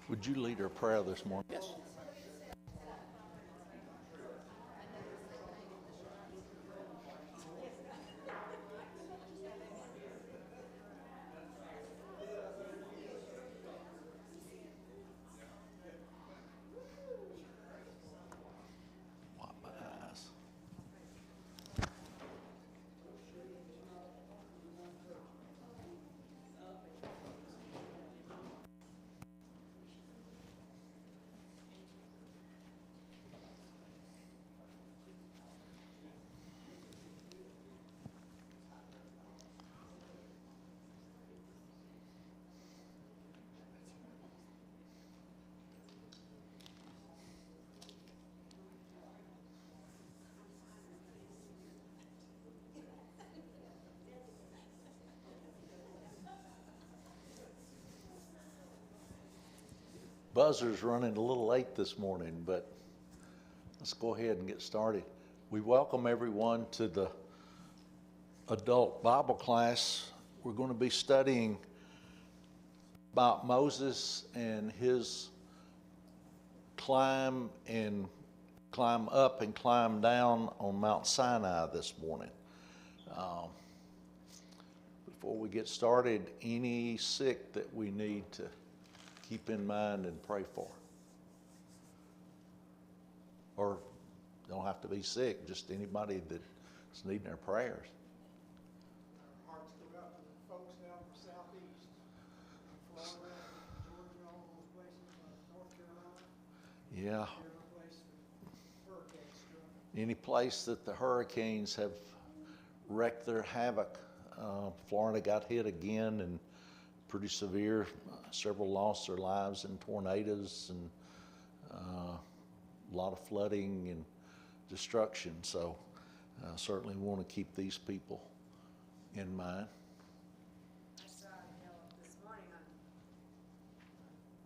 Would you lead our prayer this morning? Yes. Wipe my eyes. Buzzer's running a little late this morning, but let's go ahead and get started. We welcome everyone to the adult Bible class. We're going to be studying about Moses and his climb up and climb down on Mount Sinai this morning. Before we get started, any sick that we need to keep in mind and pray for? Or don't have to be sick, just anybody that's needing our prayers. Our hearts go out to the folks down from southeast, Florida, Georgia, all those places, North Carolina. Yeah. Every place the hurricanes struck. Any place that the hurricanes have wreaked their havoc. Florida got hit again and pretty severe. Several lost their lives in tornadoes and a lot of flooding and destruction. So certainly want to keep these people in mind. I saw, this morning on the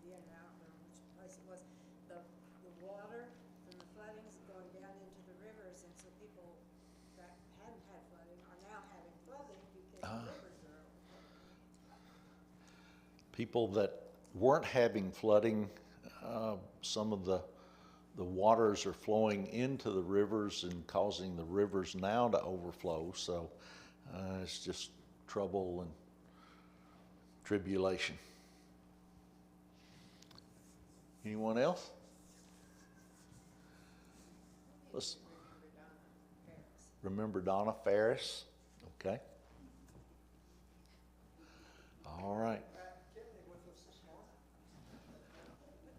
internet, I don't remember which place it was, the water from the floodings going down into the rivers, and so people that hadn't had flooding are now having flooding because the rivers are overflowing. People that weren't having flooding, some of the waters are flowing into the rivers and causing the rivers now to overflow. So it's just trouble and tribulation. Anyone else? Let's remember Donna Ferris. Okay. All right.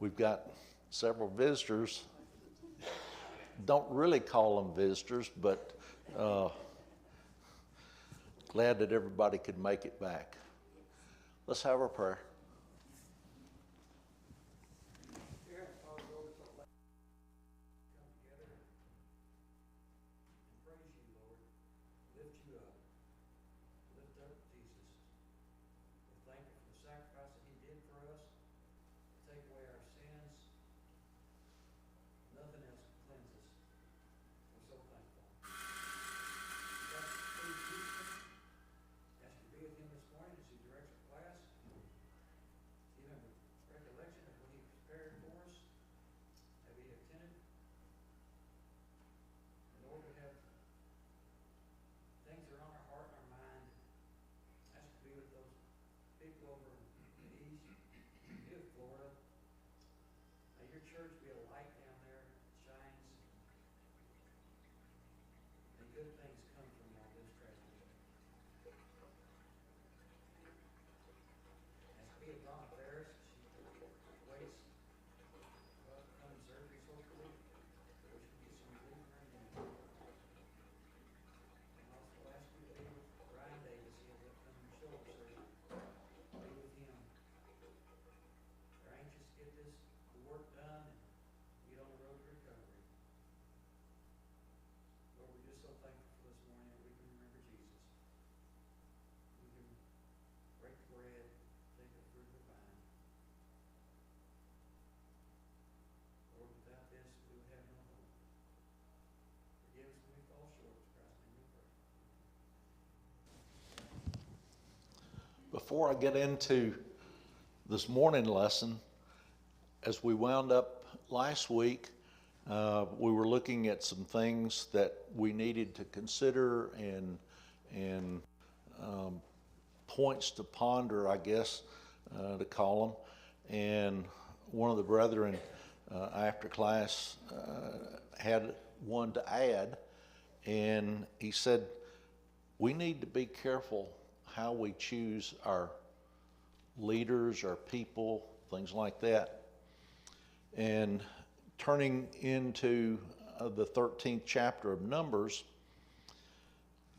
We've got several visitors. Don't really call them visitors, but glad that everybody could make it back. Let's have our prayer. Before I get into this morning lesson, as we wound up last week, we were looking at some things that we needed to consider and points to ponder, I guess, to call them. And one of the brethren after class had one to add, and he said, we need to be careful how we choose our leaders, our people, things like that. And turning into the 13th chapter of Numbers,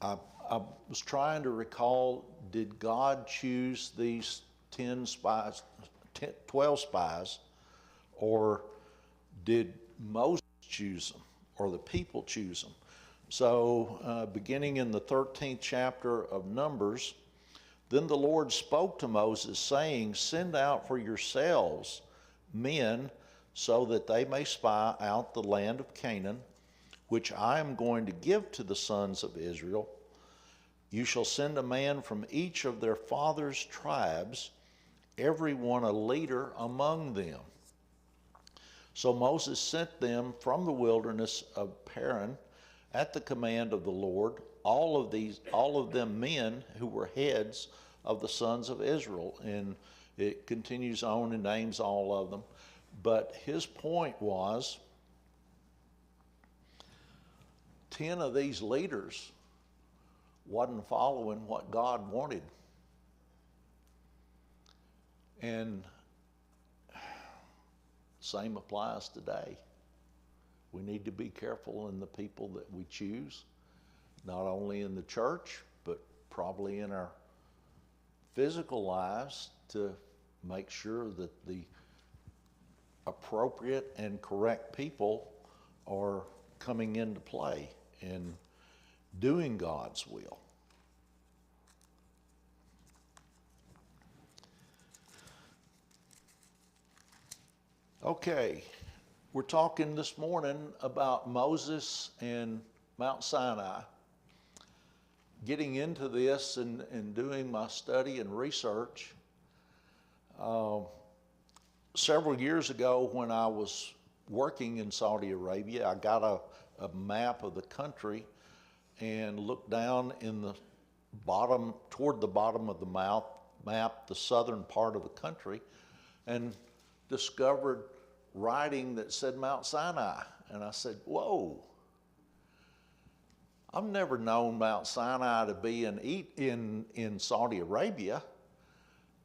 I was trying to recall, did God choose these 12 spies, or did Moses choose them, or the people choose them? So beginning in the 13th chapter of Numbers, then the Lord spoke to Moses, saying, send out for yourselves men, so that they may spy out the land of Canaan, which I am going to give to the sons of Israel. You shall send a man from each of their fathers' tribes, every one a leader among them. So Moses sent them from the wilderness of Paran at the command of the Lord, all of them men who were heads of the sons of Israel. And it continues on and names all of them. But his point was, 10 of these leaders wasn't following what God wanted. And same applies today. We need to be careful in the people that we choose, not only in the church, but probably in our physical lives, to make sure that the appropriate and correct people are coming into play and doing God's will. Okay, we're talking this morning about Moses and Mount Sinai. Getting into this and doing my study and research, several years ago when I was working in Saudi Arabia, I got a map of the country and looked down in the bottom, toward the bottom of the map, the southern part of the country, and discovered writing that said Mount Sinai. And I said, whoa, I've never known Mount Sinai to be in Saudi Arabia.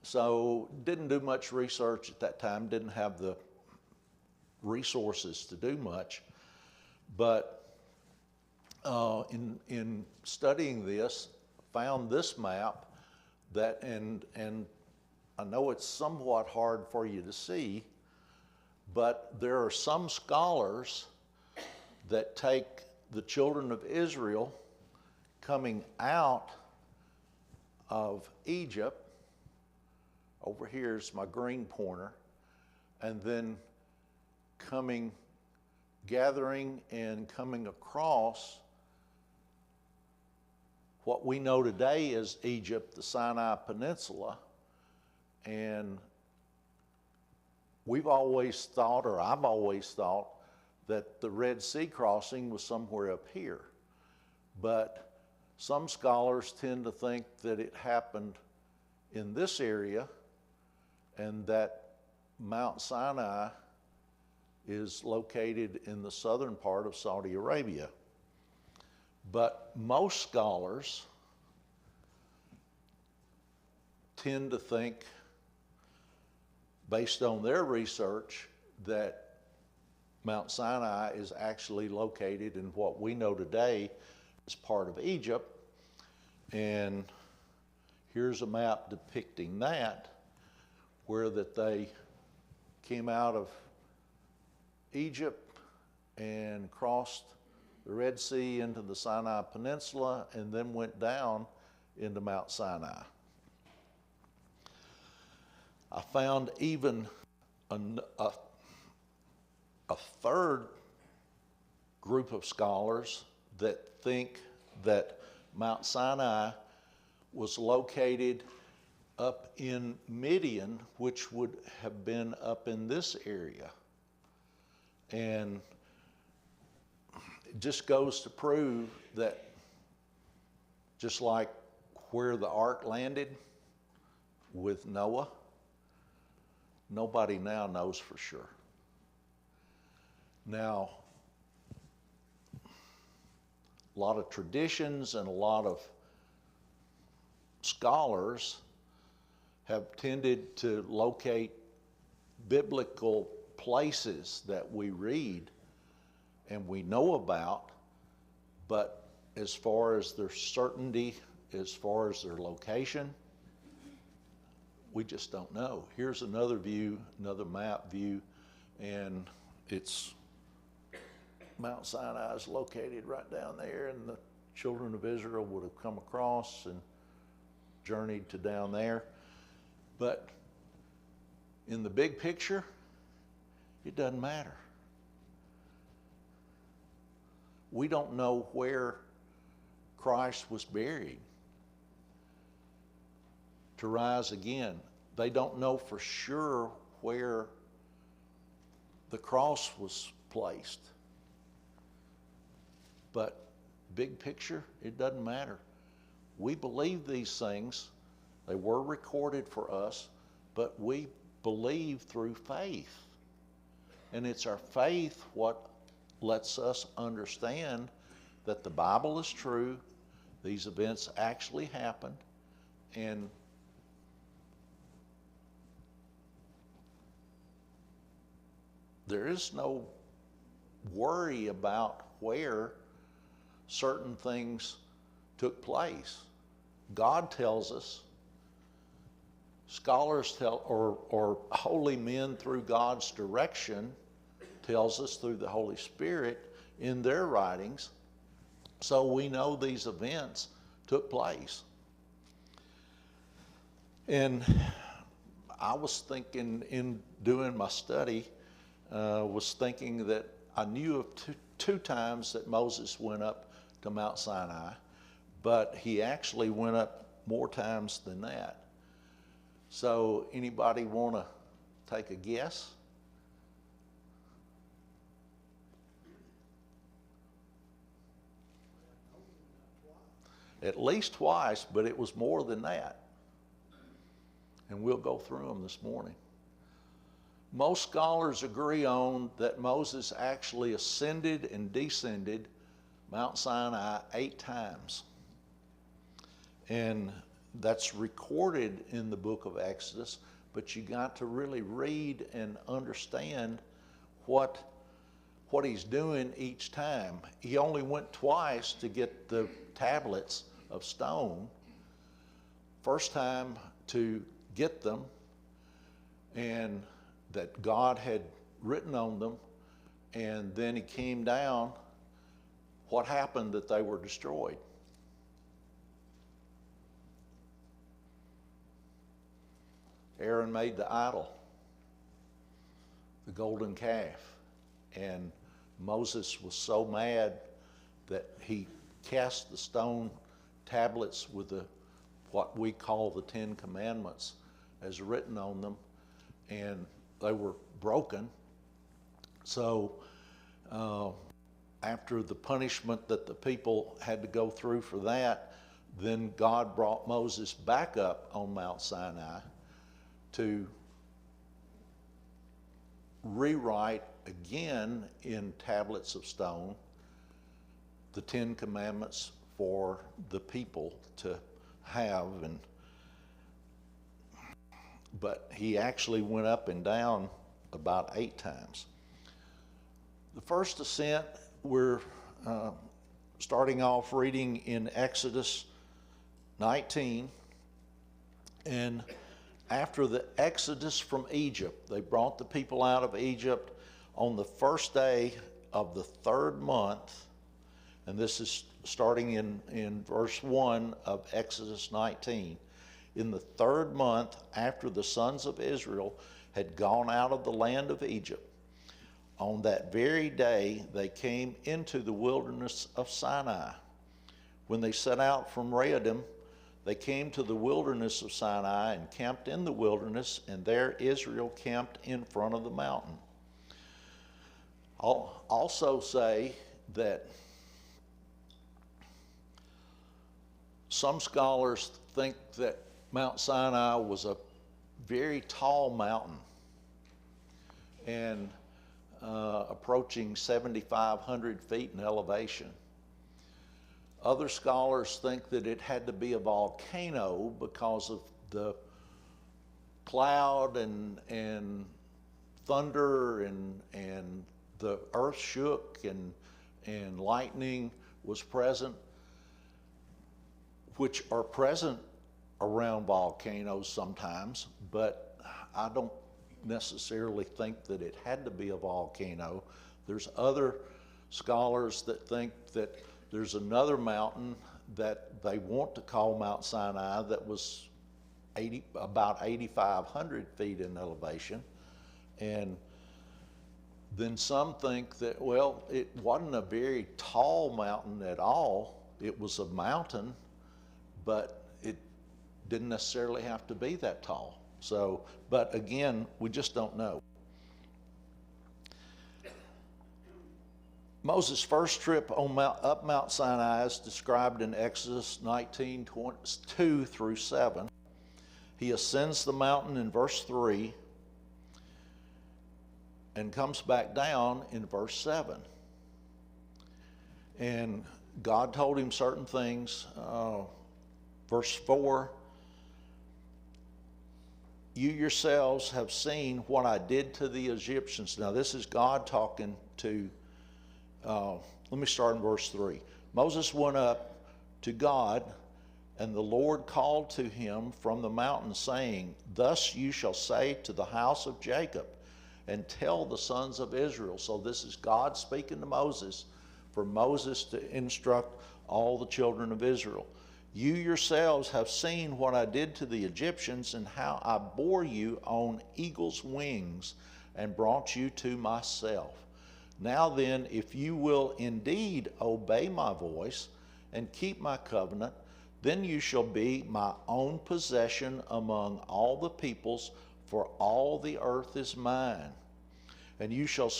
So didn't do much research at that time, didn't have the resources to do much. But in studying this, found this map that, and I know it's somewhat hard for you to see, but there are some scholars that take the children of Israel coming out of Egypt. Over here is my green pointer, and then gathering and coming across what we know today as Egypt, the Sinai Peninsula. And we've always thought, or I've always thought, that the Red Sea crossing was somewhere up here. But some scholars tend to think that it happened in this area, and that Mount Sinai is located in the southern part of Saudi Arabia. But most scholars tend to think, based on their research, that Mount Sinai is actually located in what we know today as part of Egypt. And here's a map depicting that, where that they came out of Egypt and crossed the Red Sea into the Sinai Peninsula and then went down into Mount Sinai. I found even a third group of scholars that think that Mount Sinai was located up in Midian, which would have been up in this area. And it just goes to prove that just like where the ark landed with Noah, nobody now knows for sure. Now, a lot of traditions and a lot of scholars have tended to locate biblical places that we read and we know about, but as far as their certainty, as far as their location, we just don't know. Here's another view, another map view, and it's Mount Sinai is located right down there, and the children of Israel would have come across and journeyed to down there. But in the big picture, it doesn't matter. We don't know where Christ was buried to rise again. They don't know for sure where the cross was placed. But big picture, it doesn't matter. We believe these things. They were recorded for us, but we believe through faith. And it's our faith what lets us understand that the Bible is true, these events actually happened, and there is no worry about where certain things took place. God tells us, scholars tell, or holy men through God's direction tells us through the Holy Spirit in their writings, so we know these events took place. And I was thinking in doing my study, was thinking that I knew of two times that Moses went up to Mount Sinai, but he actually went up more times than that. So anybody want to take a guess? At least twice, but it was more than that. And we'll go through them this morning. Most scholars agree on that Moses actually ascended and descended Mount Sinai 8 times. And that's recorded in the book of Exodus, but you got to really read and understand what he's doing each time. He only went twice to get the tablets of stone. First time to get them, and that God had written on them, and then he came down. What happened? That they were destroyed. Aaron made the idol, the golden calf, and Moses was so mad that he cast the stone tablets with what we call the 10 Commandments as written on them, and they were broken. So after the punishment that the people had to go through for that, then God brought Moses back up on Mount Sinai to rewrite again in tablets of stone the 10 Commandments for the people to have. But he actually went up and down about 8 times. The first ascent, we're starting off reading in Exodus 19. And after the exodus from Egypt, they brought the people out of Egypt on the first day of the 3rd month. And this is starting in verse 1 of Exodus 19. In the 3rd month after the sons of Israel had gone out of the land of Egypt, on that very day they came into the wilderness of Sinai. When they set out from Rehodim, They came to the wilderness of Sinai and camped in the wilderness, and there Israel camped in front of the mountain. I'll also say that some scholars think that Mount Sinai was a very tall mountain and approaching 7,500 feet in elevation. Other scholars think that it had to be a volcano because of the cloud and thunder and the earth shook and lightning was present, which are present around volcanoes sometimes, but I don't necessarily think that it had to be a volcano. There's other scholars that think that there's another mountain that they want to call Mount Sinai that was about 8,500 feet in elevation. And then some think that, well, it wasn't a very tall mountain at all. It was a mountain, but it didn't necessarily have to be that tall. So, but again, we just don't know. Moses' first trip up Mount Sinai is described in Exodus 19:2 through 7. He ascends the mountain in verse 3 and comes back down in verse 7. And God told him certain things. Verse 4, you yourselves have seen what I did to the Egyptians. Now this is God talking to, let me start in verse 3. Moses went up to God, and the Lord called to him from the mountain, saying, thus you shall say to the house of Jacob, and tell the sons of Israel. So this is God speaking to Moses, for Moses to instruct all the children of Israel. You yourselves have seen what I did to the Egyptians, and how I bore you on eagle's wings and brought you to myself. Now then, if you will indeed obey my voice and keep my covenant, then you shall be my own possession among all the peoples, for all the earth is mine. And you shall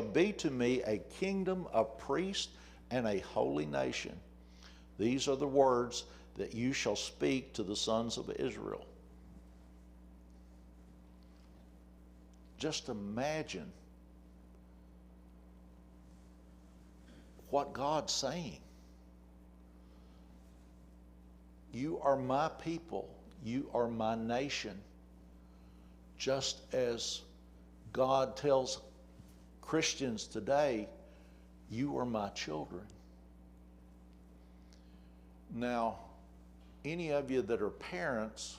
be to me a kingdom of priests and a holy nation. These are the words that you shall speak to the sons of Israel. Just imagine what God's saying. You are my people. You are my nation. Just as God tells Christians today, you are my children. Now, any of you that are parents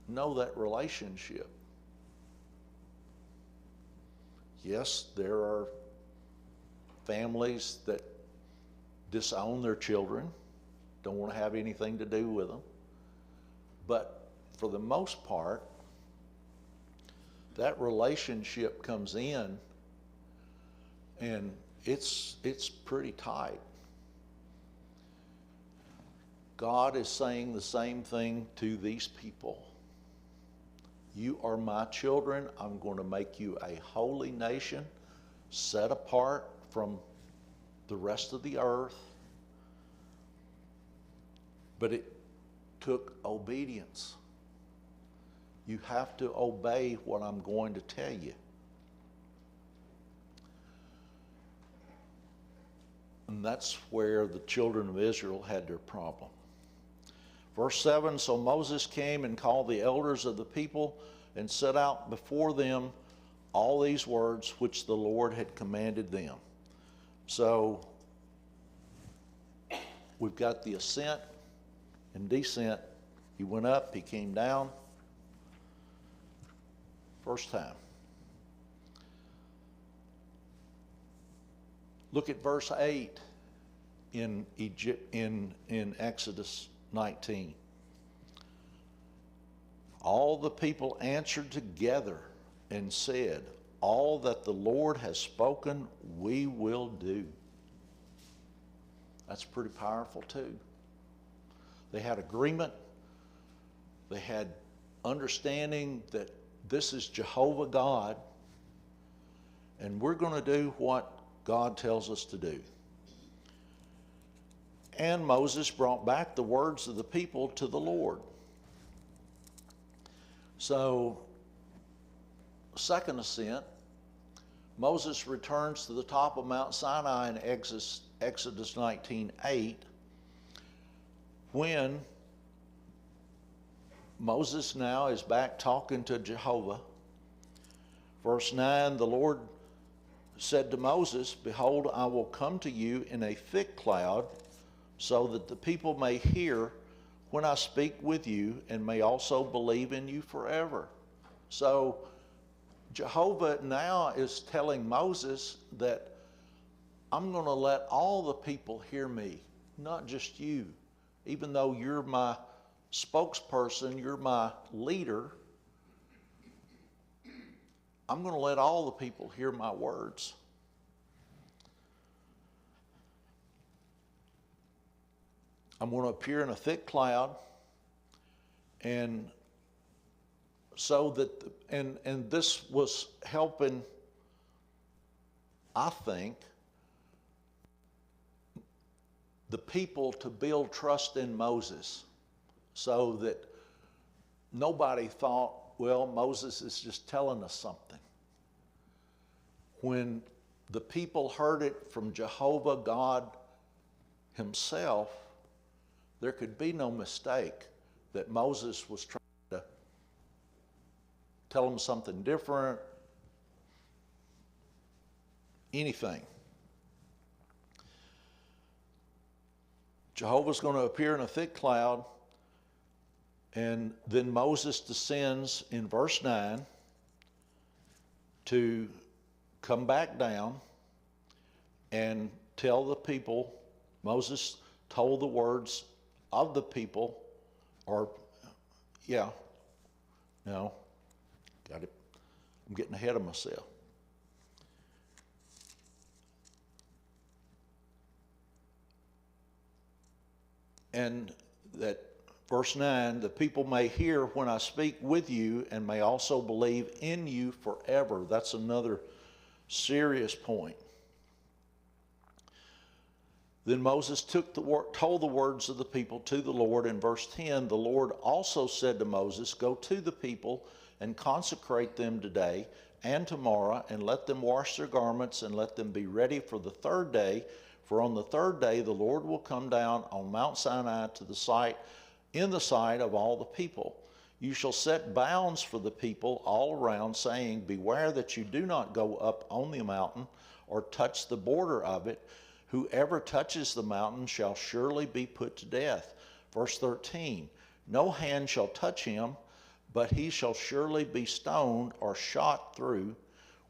know that relationship. Yes, there are families that disown their children, don't want to have anything to do with them. But for the most part, that relationship comes in and it's pretty tight. God is saying the same thing to these people. You are my children. I'm going to make you a holy nation, set apart from the rest of the earth. But it took obedience. You have to obey what I'm going to tell you. And that's where the children of Israel had their problem. Verse 7, so Moses came and called the elders of the people and set out before them all these words which the Lord had commanded them. So we've got the ascent and descent. He went up, he came down. First time. Look at verse 8 in Exodus 19. All the people answered together and said, all that the Lord has spoken, we will do. That's pretty powerful too. They had agreement. They had understanding that this is Jehovah God, and we're going to do what God tells us to do. And Moses brought back the words of the people to the Lord. So, second ascent, Moses returns to the top of Mount Sinai in Exodus 19:8, when Moses now is back talking to Jehovah. Verse 9, the Lord said to Moses, "Behold, I will come to you in a thick cloud, so that the people may hear when I speak with you, and may also believe in you forever." So Jehovah now is telling Moses that I'm going to let all the people hear me, not just you. Even though you're my spokesperson, you're my leader, I'm going to let all the people hear my words. I'm going to appear in a thick cloud, and so that, and this was helping, I think, the people to build trust in Moses, so that nobody thought, well, Moses is just telling us something. When the people heard it from Jehovah God himself, there could be no mistake that Moses was trying to tell them something different, anything. Jehovah's going to appear in a thick cloud, and then Moses descends in verse 9 to come back down and tell the people. Moses told the words of the people, or, got it. I'm getting ahead of myself. And that verse 9, the people may hear when I speak with you, and may also believe in you forever. That's another serious point. Then Moses told the words of the people to the Lord. In verse 10, the Lord also said to Moses, "Go to the people and consecrate them today and tomorrow, and let them wash their garments, and let them be ready for the third day. For on the third day the Lord will come down on Mount Sinai to the sight, in the sight of all the people. You shall set bounds for the people all around, saying, Beware that you do not go up on the mountain or touch the border of it. Whoever touches the mountain shall surely be put to death." Verse 13, "No hand shall touch him, but he shall surely be stoned or shot through.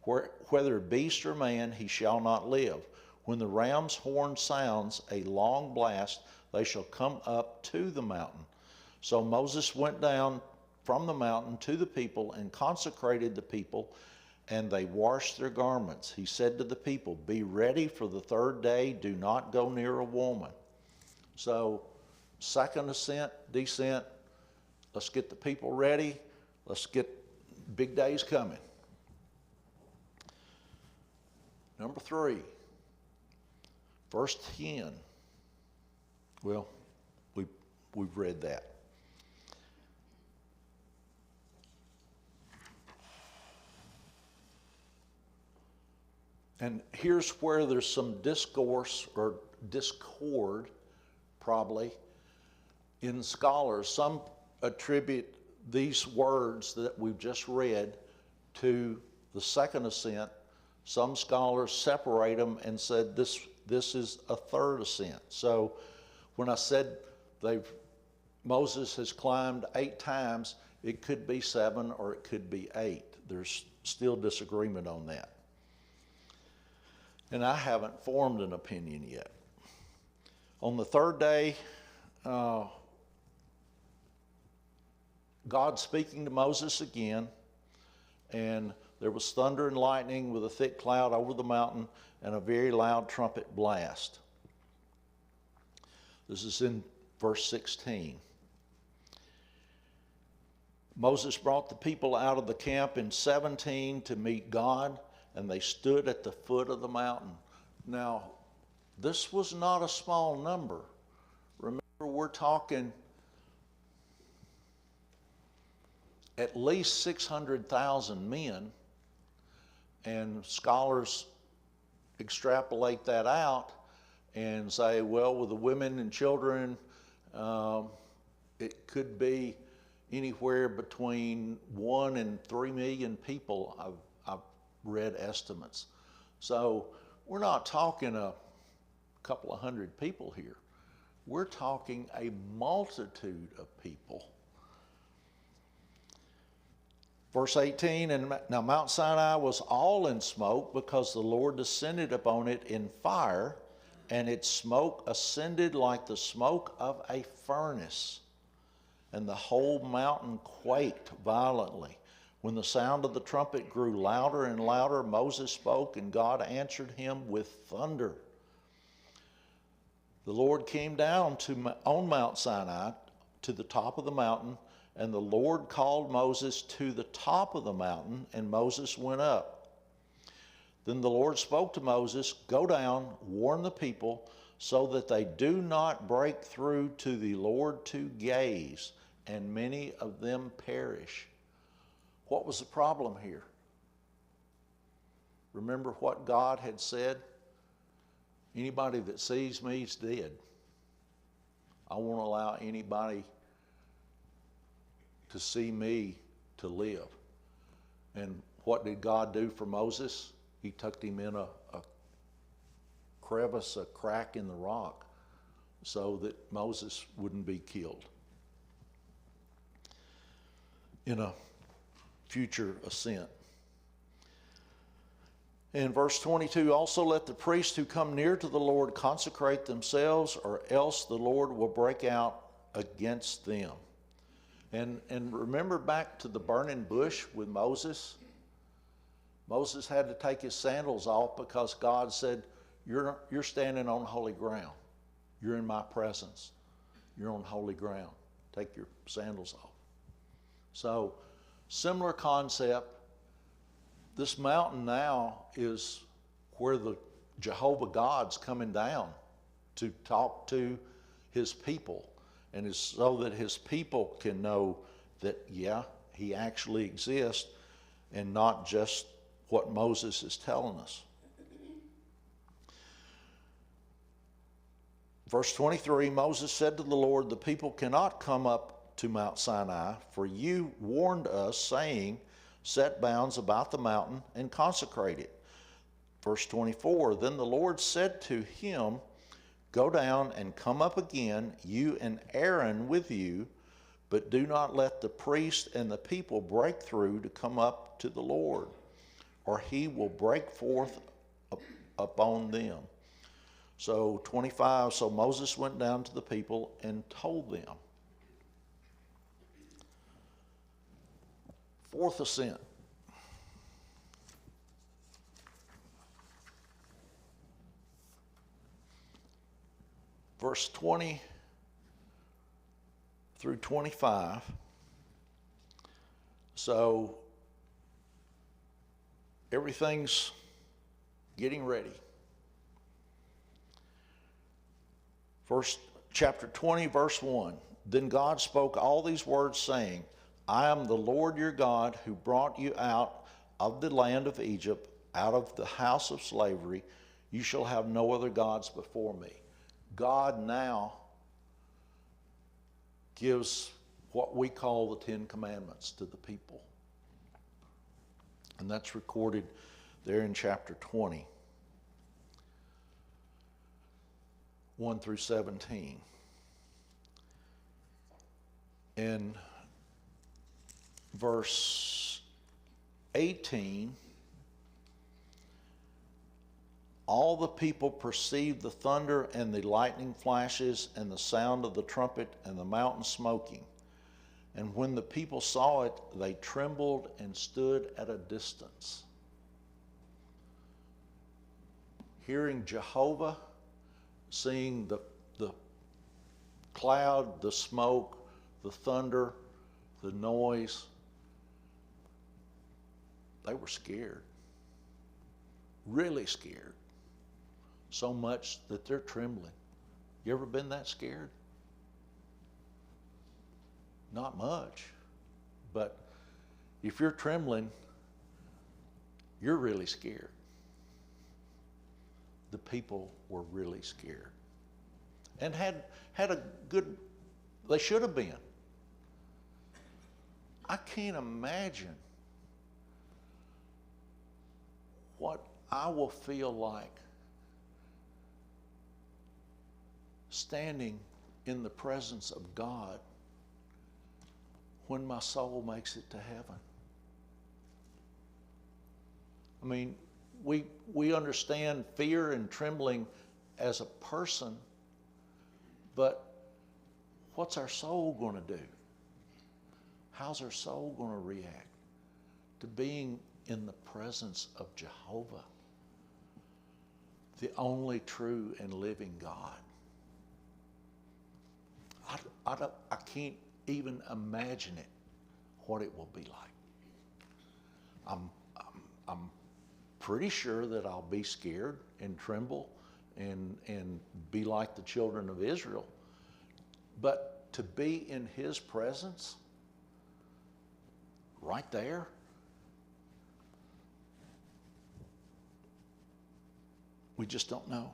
Whether beast or man, he shall not live. When the ram's horn sounds a long blast, they shall come up to the mountain." So Moses went down from the mountain to the people and consecrated the people, and they washed their garments. He said to the people, "Be ready for the third day. Do not go near a woman." So, second ascent, descent. Let's get the people ready. Let's get big days coming. Number 3, verse 10. Well, we've read that. And here's where there's some discourse or discord, probably, in scholars. Some attribute these words that we've just read to the second ascent. Some scholars separate them and said this is a third ascent. So when I said Moses has climbed 8 times, it could be 7 or it could be 8. There's still disagreement on that. And I haven't formed an opinion yet. On the third day, God speaking to Moses again, and there was thunder and lightning with a thick cloud over the mountain and a very loud trumpet blast. This is in verse 16. Moses brought the people out of the camp in 17 to meet God, and they stood at the foot of the mountain. Now, this was not a small number. Remember, we're talking at least 600,000 men, and scholars extrapolate that out and say, well, with the women and children, it could be anywhere between 1 and 3 million people. I've read estimates. So we're not talking a couple of hundred people here. We're talking a multitude of people. Verse 18, and now Mount Sinai was all in smoke because the Lord descended upon it in fire, and its smoke ascended like the smoke of a furnace. And the whole mountain quaked violently. When the sound of the trumpet grew louder and louder, Moses spoke, and God answered him with thunder. The Lord came down on Mount Sinai to the top of the mountain, and the Lord called Moses to the top of the mountain, and Moses went up. Then the Lord spoke to Moses, go down, warn the people, so that they do not break through to the Lord to gaze, and many of them perish. What was the problem here? Remember what God had said? Anybody that sees me is dead. I won't allow anybody to see me to live. And what did God do for Moses? He tucked him in a crevice, a crack in the rock, so that Moses wouldn't be killed in a future ascent. In verse 22, also let the priests who come near to the Lord consecrate themselves, or else the Lord will break out against them. And remember back to the burning bush with Moses? Moses had to take his sandals off because God said, you're standing on holy ground. You're in my presence. You're on holy ground. Take your sandals off. So, similar concept. This mountain now is where the Jehovah God's coming down to talk to his people. And it's so that his people can know that, yeah, he actually exists and not just what Moses is telling us. Verse 23, Moses said to the Lord, the people cannot come up to Mount Sinai, for you warned us, saying, set bounds about the mountain and consecrate it. Verse 24, then the Lord said to him, go down and come up again, you and Aaron with you, but do not let the priest and the people break through to come up to the Lord, or he will break forth upon them. So 25, so Moses went down to the people and told them. Fourth ascent. Verse 20 through 25. So everything's getting ready. Chapter 20, verse 1. Then God spoke all these words, saying, I am the Lord your God who brought you out of the land of Egypt, out of the house of slavery. You shall have no other gods before me. God now gives what we call the Ten Commandments to the people. And that's recorded there in chapter 20, 1 through 17. In verse 18, all the people perceived the thunder and the lightning flashes and the sound of the trumpet and the mountain smoking. And when the people saw it, they trembled and stood at a distance. Hearing Jehovah, seeing the cloud, the smoke, the thunder, the noise, they were scared. Really scared. So much that they're trembling. You ever been that scared? Not much. But if you're trembling, you're really scared. The people were really scared. And had a good, they should have been. I can't imagine what I will feel like standing in the presence of God when my soul makes it to heaven. I mean, we understand fear and trembling as a person, but what's our soul going to do? How's our soul going to react to being in the presence of Jehovah, the only true and living God? I can't even imagine it, what it will be like. I'm pretty sure that I'll be scared and tremble and be like the children of Israel. But to be in His presence, right there, we just don't know.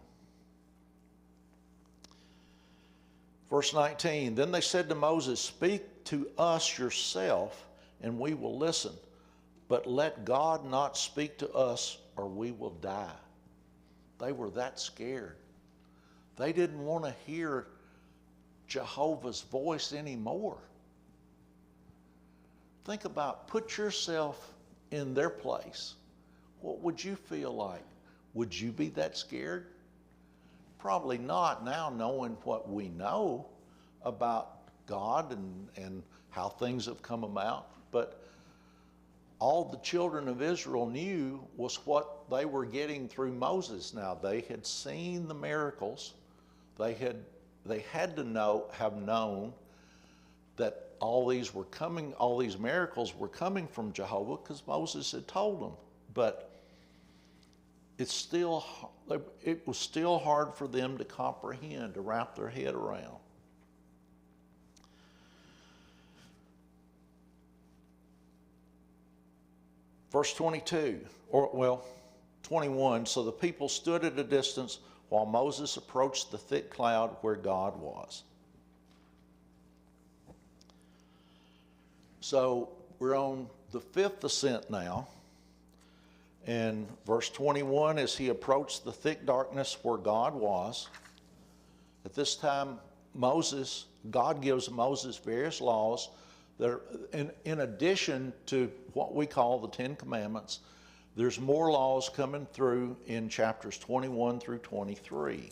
Verse 19, then they said to Moses, speak to us yourself, and we will listen. But let God not speak to us, or we will die. They were that scared. They didn't want to hear Jehovah's voice anymore. Think about, put yourself in their place. What would you feel like? Would you be that scared? Probably not now, knowing what we know about God and how things have come about. But all the children of Israel knew was what they were getting through Moses. Now, they had seen the miracles. They had to have known that all these miracles were coming from Jehovah because Moses had told them. But it was still hard for them to comprehend, to wrap their head around. Verse 21, so the people stood at a distance while Moses approached the thick cloud where God was. So we're on the fifth ascent now. And verse 21, as he approached the thick darkness where God was, at this time God gives Moses various laws that are, in addition to what we call the Ten Commandments, there's more laws coming through in chapters 21 through 23.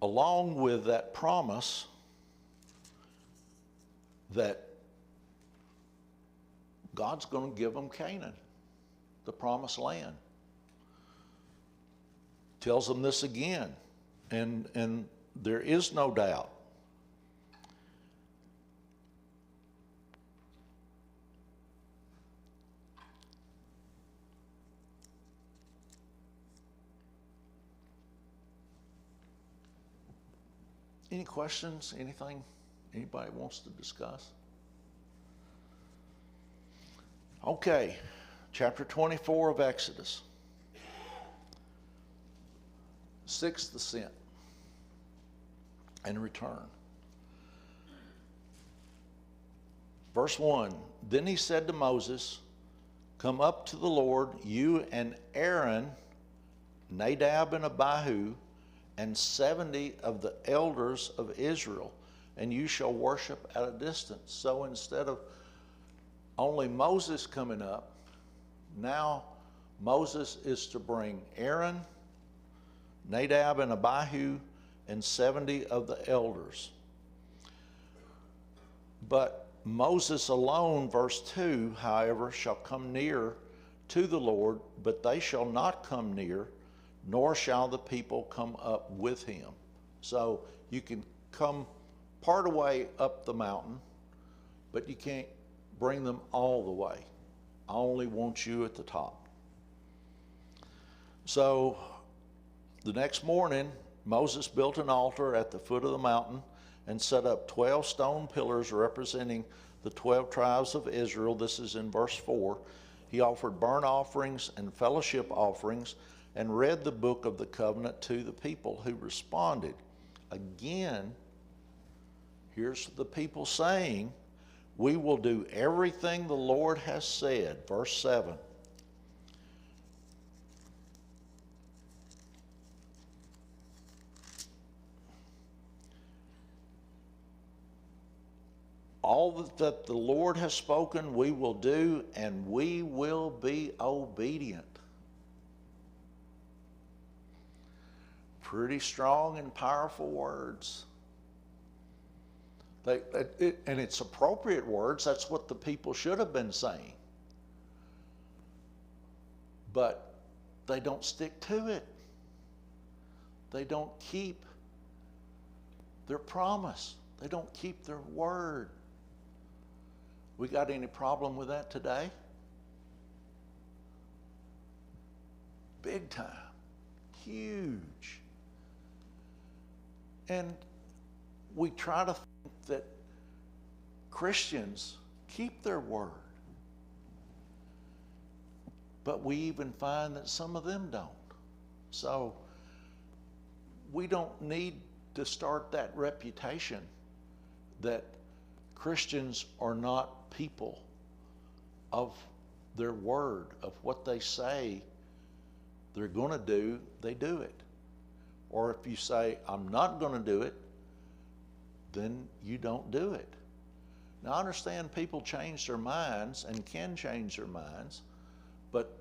Along with that promise that God's going to give them Canaan, the promised land. Tells them this again, and there is no doubt. Any questions? Anything anybody wants to discuss? Okay, chapter 24 of Exodus. Sixth ascent and return. Verse 1, then he said to Moses, come up to the Lord, you and Aaron, Nadab and Abihu, and 70 of the elders of Israel, and you shall worship at a distance. So instead of only Moses coming up, now Moses is to bring Aaron, Nadab and Abihu, and 70 of the elders. But Moses alone, verse 2, however, shall come near to the Lord, but they shall not come near nor shall the people come up with him. So you can come part of the way up the mountain, but you can't bring them all the way. I only want you at the top. So the next morning, Moses built an altar at the foot of the mountain and set up 12 stone pillars representing the 12 tribes of Israel. This is in verse 4. He offered burnt offerings and fellowship offerings and read the book of the covenant to the people, who responded. Again, here's the people saying, we will do everything the Lord has said. Verse 7. All that the Lord has spoken, we will do, and we will be obedient. Pretty strong and powerful words. And it's appropriate words. That's what the people should have been saying. But they don't stick to it. They don't keep their promise. They don't keep their word. We got any problem with that today? Big time. Huge. And we try to think that Christians keep their word. But we even find that some of them don't. So we don't need to start that reputation that Christians are not people of their word, of what they say they're going to do, they do it. Or if you say, I'm not going to do it, then you don't do it. Now, I understand people change their minds and can change their minds, but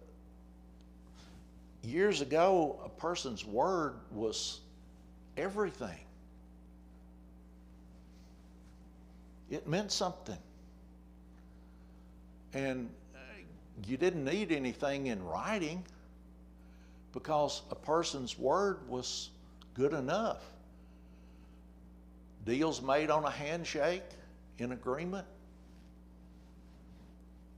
years ago, a person's word was everything. It meant something. And you didn't need anything in writing because a person's word was good enough. Deals made on a handshake in agreement.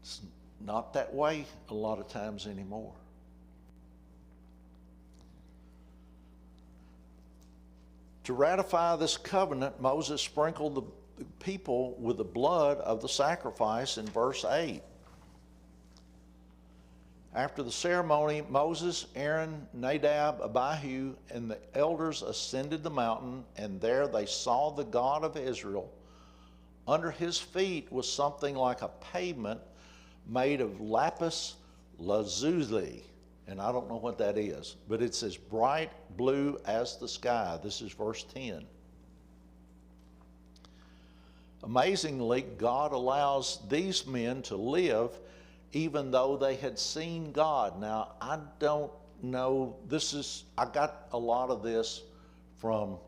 It's not that way a lot of times anymore. To ratify this covenant, Moses sprinkled the people with the blood of the sacrifice in verse 8. After the ceremony, Moses, Aaron, Nadab, Abihu, and the elders ascended the mountain, and there they saw the God of Israel. Under his feet was something like a pavement made of lapis lazuli, and I don't know what that is, but it's as bright blue as the sky. This is verse 10. Amazingly, God allows these men to live even though they had seen God. Now, I don't know, I got a lot of this from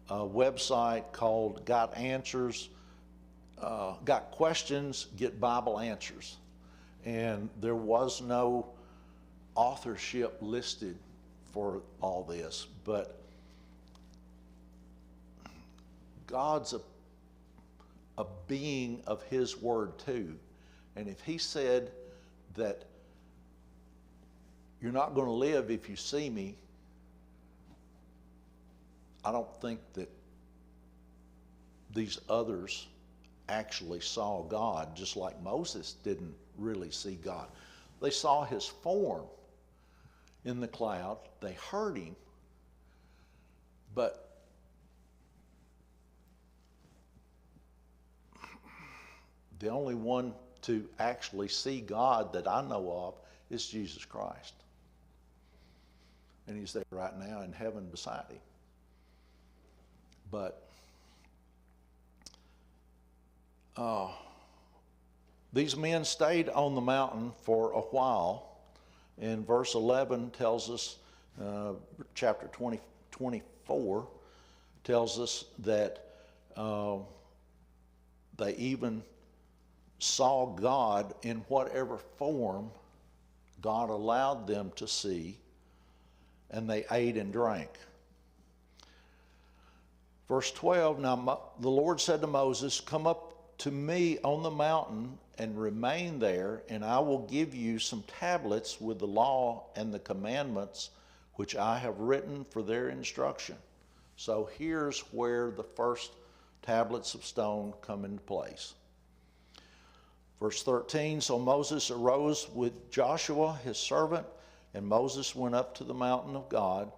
a website called Got Answers, Got Questions, Get Bible Answers. And there was no authorship listed for all this, but God's a being of his word too. And if he said that you're not going to live if you see me, I don't think that these others actually saw God, just like Moses didn't really see God. They saw his form in the cloud. They heard him, but the only one to actually see God that I know of is Jesus Christ. And he's there right now in heaven beside him. But these men stayed on the mountain for a while. And verse 11 tells us, chapter 24 tells us that they even saw God in whatever form God allowed them to see. and they ate and drank. Verse 12, now the Lord said to Moses, come up to me on the mountain and remain there, and I will give you some tablets with the law and the commandments which I have written for their instruction. So here's where the first tablets of stone come into place. Verse 13, so Moses arose with Joshua his servant, and Moses went up to the mountain of God.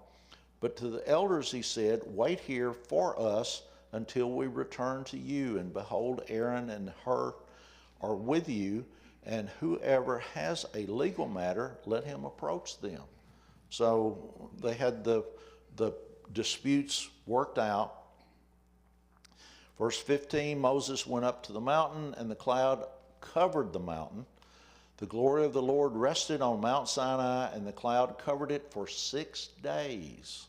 But to the elders he said, wait here for us until we return to you. And behold, Aaron and Hur are with you, and whoever has a legal matter, let him approach them. So they had the disputes worked out. Verse 15, Moses went up to the mountain, and the cloud covered the mountain. The glory of the Lord rested on Mount Sinai, and the cloud covered it for 6 days.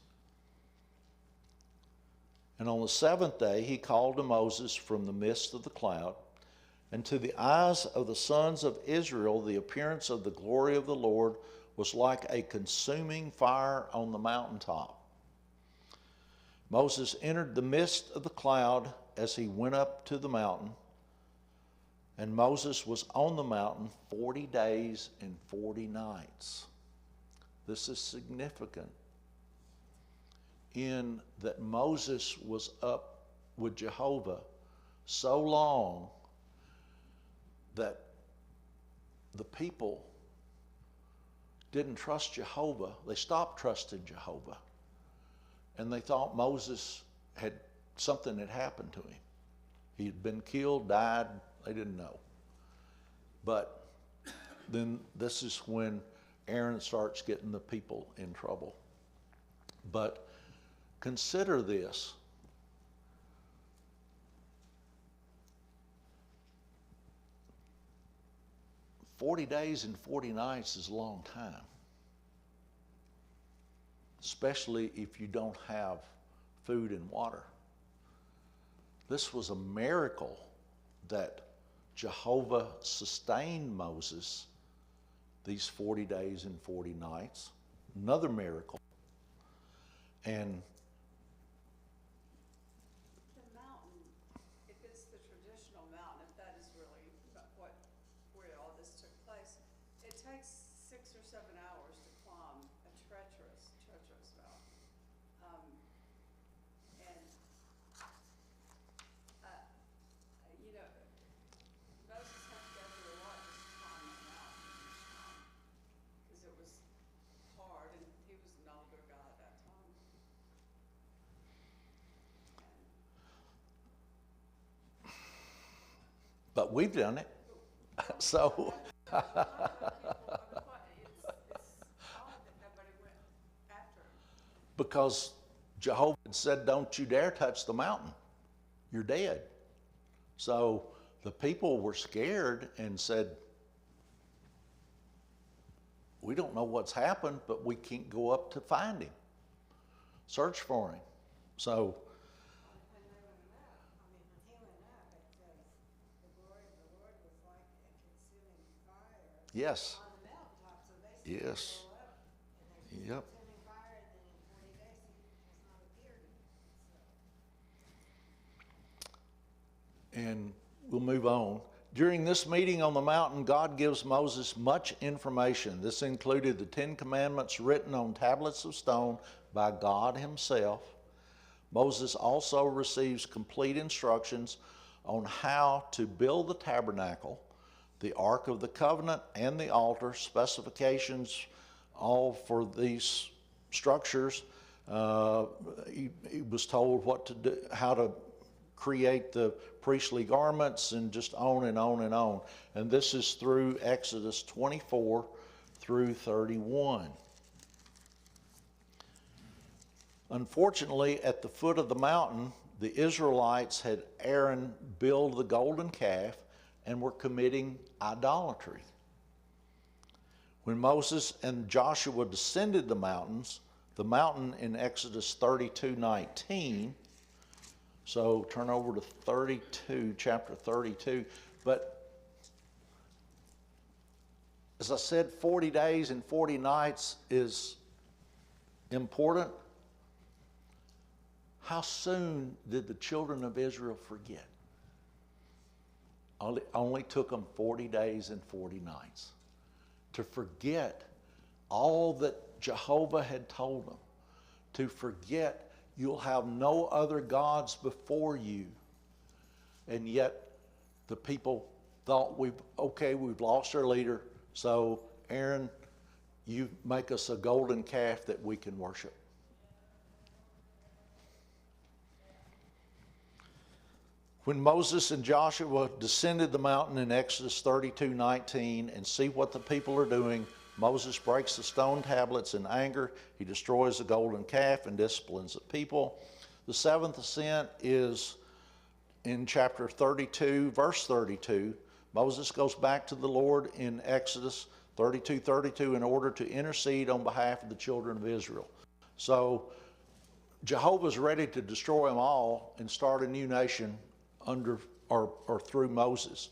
And on the seventh day he called to Moses from the midst of the cloud, and to the eyes of the sons of Israel the appearance of the glory of the Lord was like a consuming fire on the mountaintop. Moses entered the midst of the cloud as he went up to the mountain, and Moses was on the mountain 40 days and 40 nights. This is significant in that Moses was up with Jehovah so long that the people didn't trust Jehovah. They stopped trusting Jehovah. And they thought Moses something had happened to him. He had been killed, died, they didn't know. But then this is when Aaron starts getting the people in trouble. But consider this. "40 days and 40 nights is a long time, especially if you don't have food and water. This was a miracle that Jehovah sustained Moses these 40 days and 40 nights. Another miracle. And the mountain, if it's the traditional mountain, if that is really where all this took place, it takes 6 or 7 hours to climb a treacherous mountain. And you know, Moses had to go through a lot just to climb that mountain, because it was hard, and he was an older guy at that time. but we've done it. So It's odd that nobody went after him. because Jehovah had said, don't you dare touch the mountain. You're dead. So the people were scared and said, we don't know what's happened, but we can't go up to find him. Search for him. So When they went up, when he went up, it says, the glory of the Lord was like a consuming fire yes. on the mountaintop, so they said, Yes. go up, and there's Yep. consuming fire, and then in 40 days he has not appeared. So. And we'll move on. During this meeting on the mountain, God gives Moses much information. This included the 10 Commandments written on tablets of stone by God himself. Moses also receives complete instructions on how to build the tabernacle, the Ark of the Covenant, and the altar, specifications all for these structures. He was told what to do, how to create the priestly garments, and just on and on and on. And this is through Exodus 24 through 31. Unfortunately, at the foot of the mountain, the Israelites had Aaron build the golden calf and were committing idolatry. When Moses and Joshua descended the mountain in Exodus 32:19, so turn over to 32, chapter 32. But as I said, 40 days and 40 nights is important. How soon did the children of Israel forget? Only took them 40 days and 40 nights to forget all that Jehovah had told them, to forget you'll have no other gods before you. And yet the people thought, we've lost our leader, so Aaron, you make us a golden calf that we can worship. When Moses and Joshua descended the mountain in Exodus 32:19 and see what the people are doing, Moses breaks the stone tablets in anger. He destroys the golden calf and disciplines the people. The seventh ascent is in chapter 32, verse 32. Moses goes back to the Lord in Exodus 32:32 in order to intercede on behalf of the children of Israel. So Jehovah's ready to destroy them all and start a new nation under or through Moses.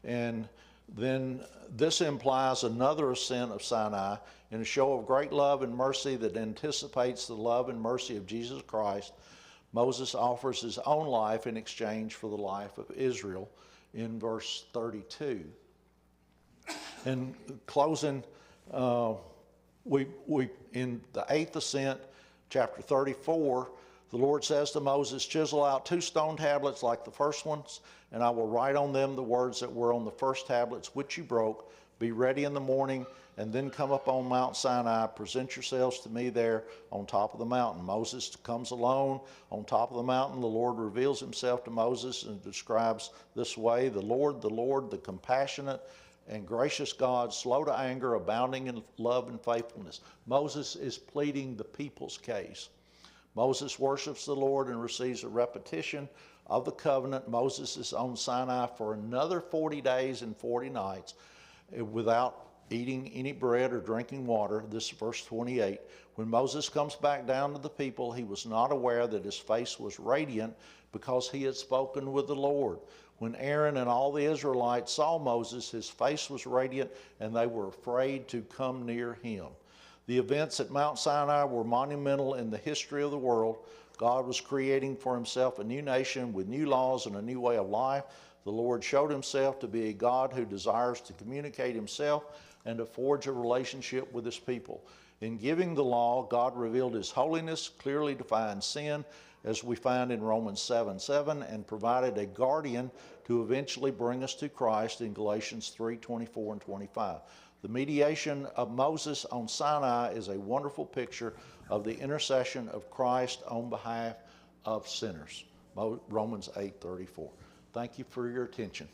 And then this implies another ascent of Sinai in a show of great love and mercy that anticipates the love and mercy of Jesus Christ. Moses offers his own life in exchange for the life of Israel in verse 32. And closing, we in the eighth ascent, chapter 34, the Lord says to Moses, chisel out 2 stone tablets like the first ones, and I will write on them the words that were on the first tablets which you broke. Be ready in the morning, and then come up on Mount Sinai. Present yourselves to me there on top of the mountain. Moses comes alone on top of the mountain. The Lord reveals himself to Moses and describes this way: the Lord, the compassionate and gracious God, slow to anger, abounding in love and faithfulness. Moses is pleading the people's case. Moses worships the Lord and receives a repetition of the covenant. Moses is on Sinai for another 40 days and 40 nights without eating any bread or drinking water. This is verse 28. When Moses comes back down to the people, he was not aware that his face was radiant because he had spoken with the Lord. When Aaron and all the Israelites saw Moses, his face was radiant, and they were afraid to come near him. The events at Mount Sinai were monumental in the history of the world. God was creating for himself a new nation with new laws and a new way of life. The Lord showed himself to be a God who desires to communicate himself and to forge a relationship with his people. In giving the law, God revealed his holiness, clearly defined sin, as we find in Romans 7:7, and provided a guardian to eventually bring us to Christ in Galatians 3:24 and 25. The mediation of Moses on Sinai is a wonderful picture of the intercession of Christ on behalf of sinners. Romans 8:34. Thank you for your attention.